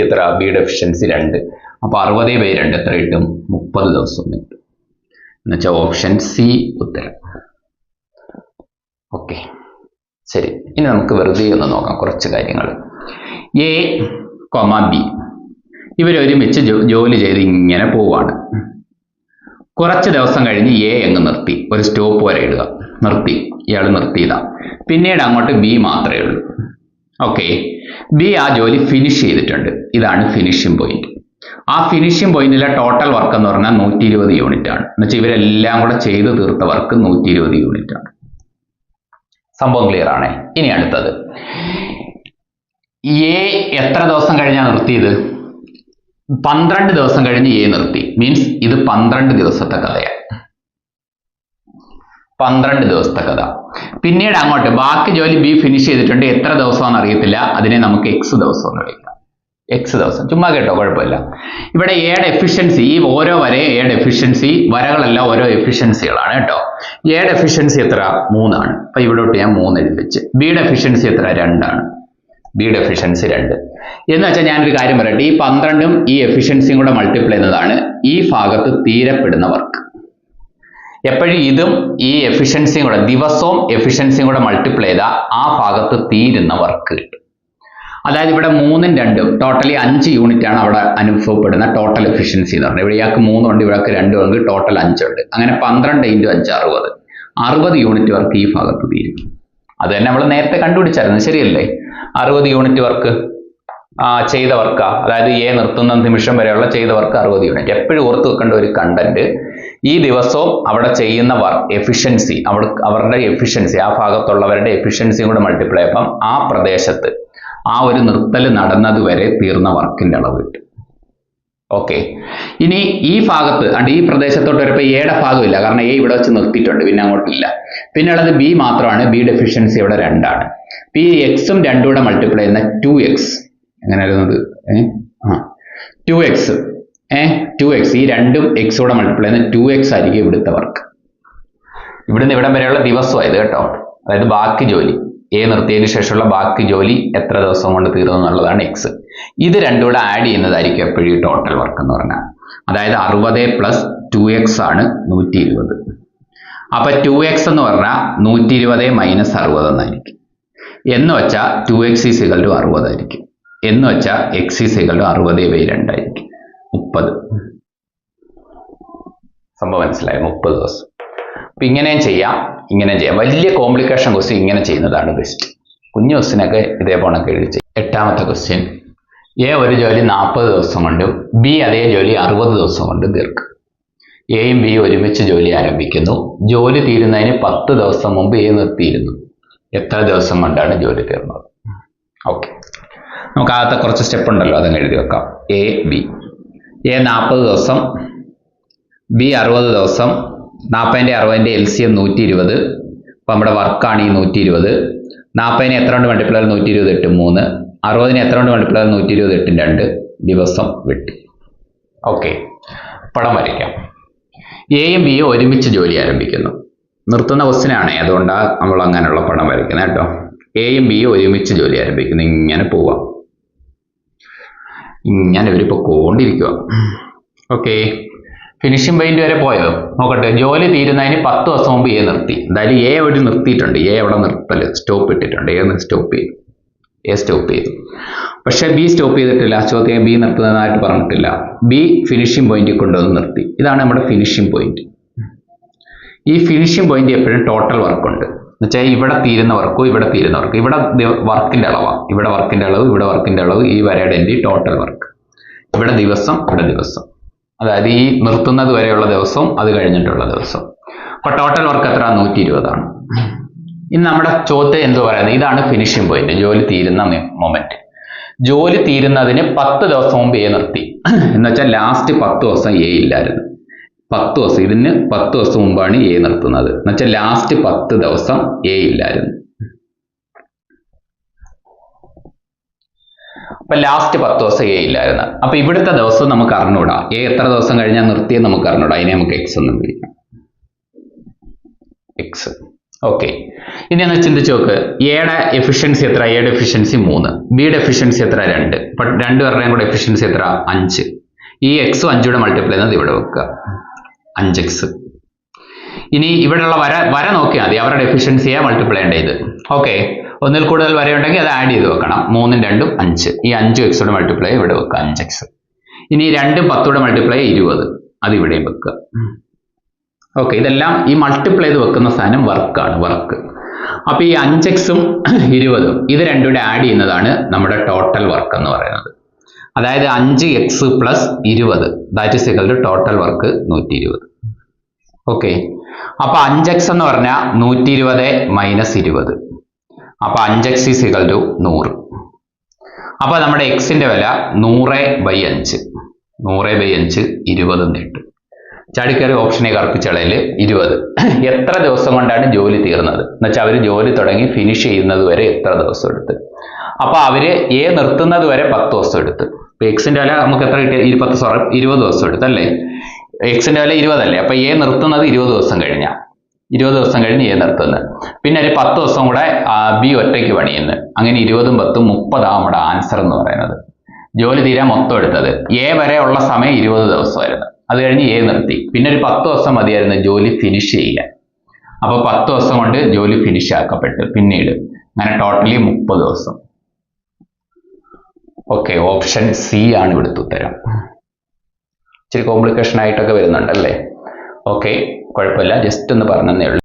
എത്ര? ബിയുടെ എഫിഷ്യൻസി 2. അപ്പൊ 60/2 എത്ര കിട്ടും? 30 ദിവസം കിട്ടും. എന്നുവെച്ചാൽ ഓപ്ഷൻ സി ഉത്തരം. ഓക്കെ, ശരി. ഇനി നമുക്ക് വെറുതെ ഒന്ന് നോക്കാം കുറച്ച് കാര്യങ്ങൾ. എ, ബി ഇവരൊരുമിച്ച് ജോലി ചെയ്ത് ഇങ്ങനെ പോവാണ്. കുറച്ച് ദിവസം കഴിഞ്ഞ് എ അങ്ങ് നിർത്തി. ഒരു സ്റ്റോപ്പ് വരെ ഇടുക. നിർത്തി, ഇയാൾ നിർത്തിയതാ. പിന്നീട് അങ്ങോട്ട് ബി മാത്രമേ ഉള്ളൂ. ഓക്കെ, ബി ആ ജോലി ഫിനിഷ് ചെയ്തിട്ടുണ്ട്. ഇതാണ് ഫിനിഷിംഗ് പോയിന്റ്. ആ ഫിനിഷിംഗ് പോയിന്റിലെ ടോട്ടൽ വർക്ക് എന്ന് പറഞ്ഞാൽ 120 യൂണിറ്റ് ആണ്. എന്നുവെച്ചാൽ ഇവരെല്ലാം കൂടെ ചെയ്ത് തീർത്ത വർക്ക് 120 യൂണിറ്റ് ആണ്. സംഭവം ക്ലിയർ ആണേ. ഇനി അടുത്തത്, എ എത്ര ദിവസം കഴിഞ്ഞാണ് നിർത്തിയത്? 12 ദിവസം കഴിഞ്ഞ് എ നിർത്തി. മീൻസ് ഇത് 12 ദിവസത്തെ കഥയാണ്. 12 ദിവസത്തെ കഥ. പിന്നീട് അങ്ങോട്ട് ബാക്കി ജോലി ബി ഫിനിഷ് ചെയ്തിട്ടുണ്ട്. എത്ര ദിവസമാണെന്ന് അറിയത്തില്ല. അതിനെ നമുക്ക് X ദിവസം എന്ന് വിളിക്കാം. X ദിവസം. ചുമ്മാ കേട്ടോ, കുഴപ്പമില്ല. ഇവിടെ എയുടെ എഫിഷ്യൻസി, ഈ ഓരോ വരെ എയുടെ എഫിഷ്യൻസി, വരകളെല്ലാം ഓരോ എഫിഷ്യൻസികളാണ് കേട്ടോ. എയുടെ എഫിഷ്യൻസി എത്ര? 3 ആണ്. അപ്പൊ ഇവിടോട്ട് ഞാൻ 3 എഴുതി വെച്ച്. ബിയുടെ എഫിഷ്യൻസി എത്ര? 2 ആണ്. ബിയുടെ എഫിഷ്യൻസി 2. എന്ന് വെച്ചാൽ ഞാനൊരു കാര്യം പറയട്ടെ, ഈ 12ഉം ഈ എഫിഷ്യൻസിയും കൂടെ മൾട്ടിപ്ലൈ ചെയ്യുന്നതാണ് ഈ ഭാഗത്ത് തീരപ്പെടുന്ന വർക്ക്. എപ്പോഴും ഇതും ഈ എഫിഷ്യൻസിയും കൂടെ ദിവസവും എഫിഷ്യൻസിയും കൂടെ മൾട്ടിപ്ലൈ ചെയ്താൽ ആ ഭാഗത്ത് തീരുന്ന വർക്ക് കിട്ടും. അതായത് ഇവിടെ 3ഉം 2ഉം ടോട്ടലി 5 യൂണിറ്റ് ആണ് അവിടെ അനുഭവപ്പെടുന്ന ടോട്ടൽ എഫിഷ്യൻസി എന്ന് പറഞ്ഞാൽ. ഇവിടെ ഇയാൾക്ക് 3 ഉണ്ട്, ഇവിടെയൊക്കെ 2 ഉണ്ട്, ടോട്ടൽ 5 ഉണ്ട്. അങ്ങനെ 12 × 5 60. 60 യൂണിറ്റ് വർക്ക് ഈ ഭാഗത്ത് തീരും. അത് തന്നെ നമ്മൾ നേരത്തെ കണ്ടുപിടിച്ചായിരുന്നു, ശരിയല്ലേ? 60 യൂണിറ്റ് വർക്ക് ചെയ്ത വർക്കാ, അതായത് എ നിർത്തുന്ന നിമിഷം വരെയുള്ള ചെയ്ത വർക്ക് 60 യൂണിറ്റ്. എപ്പോഴും ഓർത്ത് വെക്കേണ്ട ഒരു കണ്ടന്റ്, ഈ ദിവസവും അവിടെ ചെയ്യുന്ന എഫിഷ്യൻസി, അവരുടെ എഫിഷ്യൻസി, ആ ഭാഗത്തുള്ളവരുടെ എഫിഷ്യൻസിയും കൂടെ മൾട്ടിപ്ലൈ ആയപ്പം ആ പ്രദേശത്ത് ആ ഒരു നിർത്തൽ നടന്നത് വരെ തീർന്ന വർക്കിന്റെ അളവ് കിട്ടും. ഓക്കെ, ഇനി ഈ ഭാഗത്ത് ഈ പ്രദേശത്തോട്ട് വരുമ്പോൾ എയുടെ ഭാഗമില്ല, കാരണം എ ഇവിടെ വെച്ച് നിർത്തിയിട്ടുണ്ട്, പിന്നെ അങ്ങോട്ടില്ല. പിന്നെ ഉള്ളത് ബി മാത്രമാണ്. ബിയുടെ എഫിഷ്യൻസി ഇവിടെ 2 ആണ്. ഈ എക്സും 2 കൂടെ മൾട്ടിപ്ലൈ ചെയ്യുന്ന 2x, എങ്ങനെ വരുന്നത് 2x 2x, ഈ 2ഉം x കൂടെ മൾട്ടിപ്ലൈ ചെയ്യുന്ന 2x ആയിരിക്കും ഇവിടുത്തെ വർക്ക്. ഇവിടുന്ന് ഇവിടം വരെയുള്ള ദിവസമായത് കേട്ടോ. അതായത് ബാക്കി ജോലി, എ നിർത്തിയതിന് ശേഷമുള്ള ബാക്കി ജോലി എത്ര ദിവസം കൊണ്ട് തീർന്നു എന്നുള്ളതാണ് എക്സ്. ഇത് 2 കൂടെ ആഡ് ചെയ്യുന്നതായിരിക്കും എപ്പോഴും ടോട്ടൽ വർക്ക് എന്ന് പറഞ്ഞാൽ. അതായത് 60 + 2x ആണ് 120. അപ്പൊ 2x എന്ന് പറഞ്ഞാൽ 120 - 60 എന്നായിരിക്കും. എന്ന് വെച്ചാൽ 2x = 60 ആയിരിക്കും. എന്ന് വെച്ചാൽ x = 60/2 ആയിരിക്കും, 30. സംഭവം മനസ്സിലായി? 30 ദിവസം. അപ്പൊ ഇങ്ങനെയും ചെയ്യാം, ഇങ്ങനെയും ചെയ്യാം. വലിയ കോംപ്ലിക്കേഷൻ ക്വസ്റ്റ്യൻ ഇങ്ങനെ ചെയ്യുന്നതാണ് ബെസ്റ്റ്. കുഞ്ഞു ക്വസ്റ്റ്യനൊക്കെ ഇതേപോലെ എഴുതി ചെയ്യും. 8ാമത്തെ ക്വസ്റ്റ്യൻ, എ ഒരു ജോലി 40 ദിവസം കൊണ്ടും ബി അതേ ജോലി 60 ദിവസം കൊണ്ടും തീർക്കും. എയും ബിയും ഒരുമിച്ച് ജോലി ആരംഭിക്കുന്നു. ജോലി തീരുന്നതിന് 10 ദിവസം മുമ്പ് എ നിർത്തിയിരുന്നു. എത്ര ദിവസം കൊണ്ടാണ് ജോലി തീർന്നത്? ഓക്കെ, നമുക്ക് ആദ്യത്തെ കുറച്ച് സ്റ്റെപ്പ് ഉണ്ടല്ലോ, അതങ്ങ് എഴുതി വെക്കാം. എ 40 ദിവസം, ബി 60 ദിവസം. 40ന്റെ 60ന്റെ LCM 120. അപ്പം നമ്മുടെ വർക്കാണ് ഈ 120. 40നെ എത്ര കൊണ്ട് മൾട്ടിപ്ലൈ 120 8 3. 60നെ എത്ര കൊണ്ട് മൾട്ടിപ്ലൈ 120 8 2. ദിവസം വിട്ടു. ഓക്കെ, പടം വരയ്ക്കാം. എയും ബിയും ഒരുമിച്ച് ജോലി ആരംഭിക്കുന്നു. നിർത്തുന്ന ക്വസ്റ്റ്യനാണ്, അതുകൊണ്ടാണ് നമ്മൾ അങ്ങനെയുള്ള പടം വരയ്ക്കുന്നത് കേട്ടോ. എയും ബിയും ഒരുമിച്ച് ജോലി ആരംഭിക്കുന്നു. ഇങ്ങനെ പോവാം, ഇങ്ങനെ ഇവരിപ്പോൾ കൊണ്ടിരിക്കുക. ഓക്കെ, ഫിനിഷിംഗ് പോയിന്റ് വരെ പോയോ? നോക്കട്ടെ. ജോലി തീരുന്നതിന് 10 ദിവസം മുമ്പ് എ നിർത്തി. എന്തായാലും എ അവിടെ നിർത്തിയിട്ടുണ്ട്. എ അവിടെ നിർത്തല് സ്റ്റോപ്പ് ഇട്ടിട്ടുണ്ട്. എ സ്റ്റോപ്പ് ചെയ്തു, എ സ്റ്റോപ്പ് ചെയ്തു. പക്ഷെ ബി സ്റ്റോപ്പ് ചെയ്തിട്ടില്ല. ചോദ്യം ബി നിർത്തുന്നതായിട്ട് പറഞ്ഞിട്ടില്ല. ബി ഫിനിഷിംഗ് പോയിന്റിൽ കൊണ്ടുവന്ന് നിർത്തി. ഇതാണ് നമ്മുടെ ഫിനിഷിംഗ് പോയിന്റ്. ഈ ഫിനിഷിംഗ് പോയിന്റ് എപ്പോഴും ടോട്ടൽ വർക്കുണ്ട്. എന്നുവെച്ചാൽ ഇവിടെ തീരുന്ന വർക്കും ഇവിടെ തീരുന്ന വർക്കും. ഇവിടെ വർക്കിന്റെ അളവാണ്, ഇവിടെ വർക്കിന്റെ അളവ്, ഇവിടെ വർക്കിന്റെ അളവ്, ഈ വരയുടെ എൻ്റെ ടോട്ടൽ വർക്ക്. ഇവിടെ ദിവസം, ഇവിടെ ദിവസം. അതായത് ഈ നിർത്തുന്നത് വരെയുള്ള ദിവസവും അത് കഴിഞ്ഞിട്ടുള്ള ദിവസം. അപ്പൊ ടോട്ടൽ വർക്ക് എത്ര? 120 ആണ്. ഇനി നമ്മുടെ ചോദ്യം എന്തു പറയുന്നത്? ഇതാണ് ഫിനിഷിംഗ് പോയിന്റ്, ജോലി തീരുന്ന മൊമെന്റ്. ജോലി തീരുന്നതിന് 10 ദിവസം മുമ്പ് എ നിർത്തി. എന്ന് വെച്ചാൽ ലാസ്റ്റ് 10 ദിവസം എ ഇല്ലായിരുന്നു. 10 ദിവസം, ഇതിന് 10 ദിവസം മുമ്പാണ് എ നിർത്തുന്നത്. എന്ന് വെച്ചാൽ ലാസ്റ്റ് 10 ദിവസം എ ഇല്ലായിരുന്നു. അപ്പൊ ലാസ്റ്റ് 10 ദിവസം എ ഇല്ലായിരുന്നു. അപ്പൊ ഇവിടുത്തെ ദിവസം നമുക്ക് അറിഞ്ഞൂടാ. എ എത്ര ദിവസം കഴിഞ്ഞാൽ നിർത്തിയത് നമുക്ക് അറിഞ്ഞൂടാ. അതിനെ നമുക്ക് എക്സ് എന്ന് വിളിക്കാം, എക്സ്. ഓക്കെ, ഇനി ഒന്ന് ചിന്തിച്ച് നോക്ക്. എയുടെ എഫിഷ്യൻസി എത്ര? എയുടെ എഫിഷ്യൻസി 3. ബിയുടെ എഫിഷ്യൻസി എത്ര? 2. അപ്പൊ 2 പേരുടെയും കൂടെ എഫിഷ്യൻസി എത്ര? 5. ഈ എക്സും 5 കൂടെ മൾട്ടിപ്ലൈ ചെയ്യുന്നത് ഇവിടെ വെക്കുക, 5x. ഇനി ഇവിടെയുള്ള വര നോക്കിയാൽ മതി, അവരുടെ എഫിഷ്യൻസിയെ മൾട്ടിപ്ലൈ ചെയ്യേണ്ടത്. ഓക്കെ, ഒന്നിൽ കൂടുതൽ വരയുണ്ടെങ്കിൽ അത് ആഡ് ചെയ്ത് വെക്കണം. 3ഉം 2ഉം 5. ഈ 5x കൂടെ മൾട്ടിപ്ലൈ ഇവിടെ വെക്കുക, 5x. ഇനി 2ഉം 10 കൂടെ മൾട്ടിപ്ലൈ 20, അത് ഇവിടെയും വെക്കുക. ഓക്കെ, ഇതെല്ലാം ഈ മൾട്ടിപ്ലൈ ചെയ്ത് വെക്കുന്ന സാധനം വർക്കാണ്, വർക്ക്. അപ്പൊ ഈ 5x-ഉം 20ഉം ഇത് 2 കൂടെ ആഡ് ചെയ്യുന്നതാണ് നമ്മുടെ ടോട്ടൽ വർക്ക് എന്ന് പറയുന്നത്. അതായത് 5x + 20 that is equal to total work 120. Okay, അപ്പൊ 5x എന്ന് പറഞ്ഞാൽ 120 - 20. അപ്പൊ 5x = 100. അപ്പൊ നമ്മുടെ എക്സിന്റെ വില 100/5. 100/5 20 നേട്ടു. ചാടിക്കറി ഓപ്ഷനെ കറുപ്പിച്ചളയിൽ 20. എത്ര ദിവസം കൊണ്ടാണ് ജോലി തീർന്നത് എന്നുവെച്ചാൽ അവർ ജോലി തുടങ്ങി ഫിനിഷ് ചെയ്യുന്നത് വരെ എത്ര ദിവസം എടുത്ത്. അപ്പൊ അവര് എ നിർത്തുന്നത് വരെ 10 ദിവസം എടുത്ത്. ഇപ്പൊ എക്സിന്റെ വില നമുക്ക് എത്ര കിട്ടിയ? 20 ദിവസം എടുത്തല്ലേ? എക്സിന്റെ വില 20 അല്ലേ? അപ്പൊ എ നിർത്തുന്നത് 20 ദിവസം കഴിഞ്ഞാൽ 20 ദിവസം കഴിഞ്ഞ് എ നിർത്തുന്നത്. പിന്നെ ഒരു 10 ദിവസം കൂടെ ബി ഒറ്റയ്ക്ക് പണിയുന്നു. അങ്ങനെ 20ഉം 10ഉം 30 നമ്മുടെ ആൻസർ എന്ന് പറയുന്നത്. ജോലി തീരാൻ മൊത്തം എടുത്തത് എ വരെ ഉള്ള സമയം 20 ദിവസമായിരുന്നു. അത് കഴിഞ്ഞ് എ നിർത്തി. പിന്നെ ഒരു 10 ദിവസം മതിയായിരുന്നു ജോലി ഫിനിഷ് ചെയ്യാൻ. അപ്പോൾ 10 ദിവസം കൊണ്ട് ജോലി ഫിനിഷ് ആക്കപ്പെട്ടു. പിന്നീട് അങ്ങനെ ടോട്ടലി 30 ദിവസം. ഓക്കെ, ഓപ്ഷൻ സി ആണ് ഇവിടുത്തെ ഉത്തരം. ഇച്ചിരി കോംപ്ലിക്കേഷൻ ആയിട്ടൊക്കെ വരുന്നുണ്ടല്ലേ. ഓക്കെ, കുഴപ്പമില്ല, ജസ്റ്റ് ഒന്ന് പറഞ്ഞതേ ഉള്ളൂ.